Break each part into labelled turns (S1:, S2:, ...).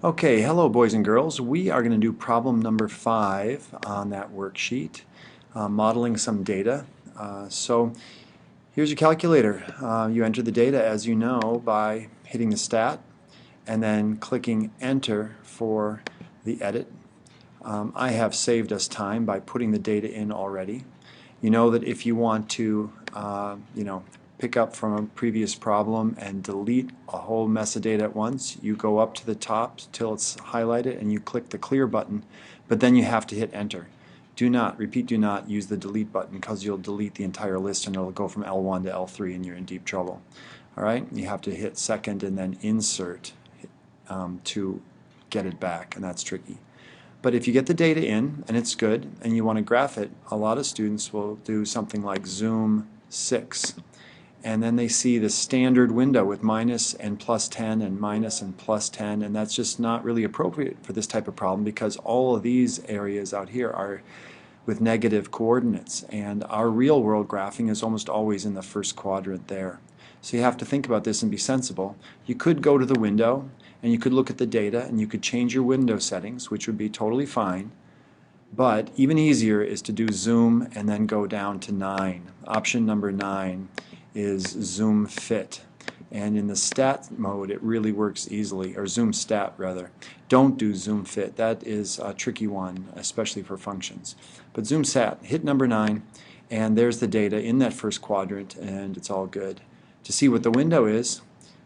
S1: Okay, hello boys and girls. We are going to do problem number 5 on that worksheet, modeling some data. So here's your calculator. You enter the data, as you know, by hitting the stat and then clicking enter for the edit. I have saved us time by putting the data in already. You know that if you want to, pick up from a previous problem and delete a whole mess of data at once, you go up to the top till it's highlighted and you click the clear button, but then you have to hit enter. Do not, repeat, do not use the delete button because you'll delete the entire list and it'll go from L1 to L3 and you're in deep trouble. All right, you have to hit second and then insert to get it back, and that's tricky. But if you get the data in and it's good and you want to graph it, a lot of students will do something like Zoom 6. And then they see the standard window with minus and plus 10 and minus and plus 10, and that's just not really appropriate for this type of problem because all of these areas out here are with negative coordinates, and our real world graphing is almost always in the first quadrant there. So you have to think about this and be sensible. You could go to the window and you could look at the data and you could change your window settings, which would be totally fine. But even easier is to do zoom and then go down to 9. Option number 9 is zoom fit. And in the stat mode it really works easily, or zoom stat rather. Don't do zoom fit. That is a tricky one, especially for functions. But zoom stat, hit number 9, and there's the data in that first quadrant, and it's all good. To see what the window is,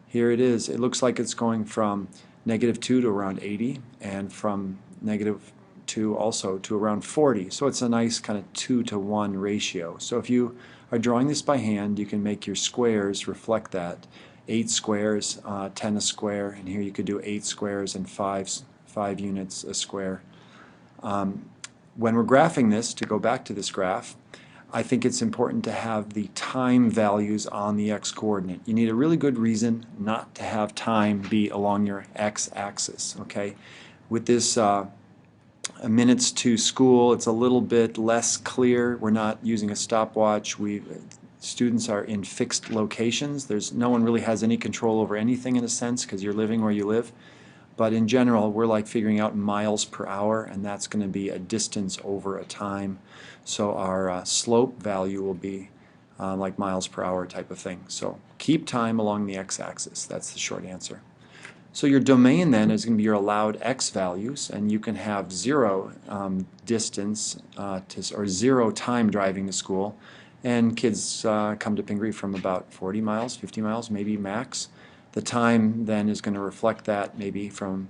S1: here it is. It looks like it's going from -2 to around 80, and from -2 also to around 40. So it's a nice kind of 2 to 1 ratio. So if you are drawing this by hand, you can make your squares reflect that. 8 squares, 10 a square, and here you could do 8 squares and 5 units a square. When we're graphing this, to go back to this graph, I think it's important to have the time values on the x-coordinate. You need a really good reason not to have time be along your x-axis, okay? With this minutes to school, it's a little bit less clear. We're not using a stopwatch. Students are in fixed locations. No one really has any control over anything in a sense because you're living where you live. But in general, we're like figuring out miles per hour, and that's going to be a distance over a time. So our slope value will be like miles per hour type of thing. So keep time along the x-axis. That's the short answer. So your domain then is going to be your allowed x values, and you can have 0 distance or 0 time driving to school. And kids come to Pingree from about 40 miles, 50 miles, maybe max. The time then is going to reflect that, maybe from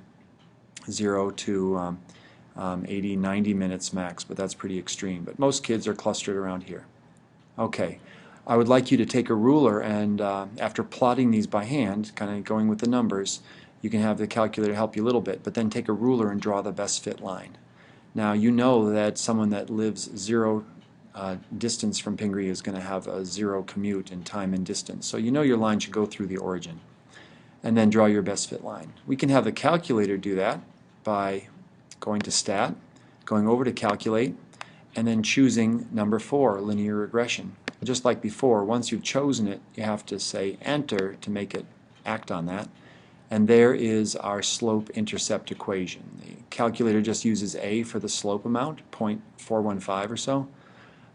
S1: 0 to 80, 90 minutes max, but that's pretty extreme. But most kids are clustered around here. Okay, I would like you to take a ruler and after plotting these by hand, kind of going with the numbers, you can have the calculator help you a little bit, but then take a ruler and draw the best fit line. Now you know that someone that lives 0 distance from Pingree is going to have a 0 commute in time and distance. So you know your line should go through the origin. And then draw your best fit line. We can have the calculator do that by going to stat, going over to calculate, and then choosing number 4, linear regression. Just like before, once you've chosen it, you have to say enter to make it act on that. And there is our slope-intercept equation. The calculator just uses a for the slope amount, 0.415 or so.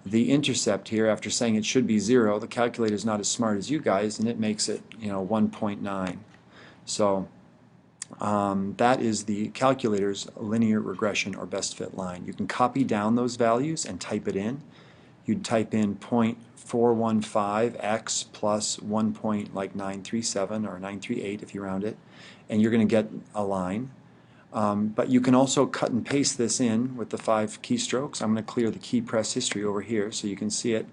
S1: The intercept here, after saying it should be 0, the calculator is not as smart as you guys, and it makes it 1.9. So that is the calculator's linear regression or best fit line. You can copy down those values and type it in. You'd type in 0.415x plus 1.937 or 938 if you round it, and you're going to get a line. But you can also cut and paste this in with the 5 keystrokes. I'm going to clear the key press history over here so you can see it.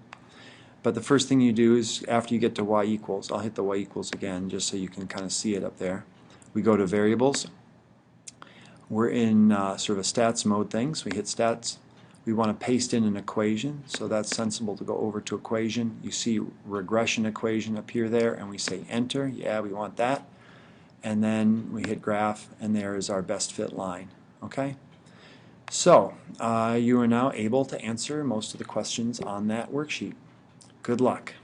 S1: But the first thing you do is, after you get to y equals, I'll hit the y equals again just so you can kind of see it up there. We go to variables. We're in sort of a stats mode thing, so we hit stats. We want to paste in an equation, so that's sensible to go over to equation. You see regression equation appear there, and we say enter. Yeah, we want that. And then we hit graph, and there is our best fit line. Okay? So you are now able to answer most of the questions on that worksheet. Good luck.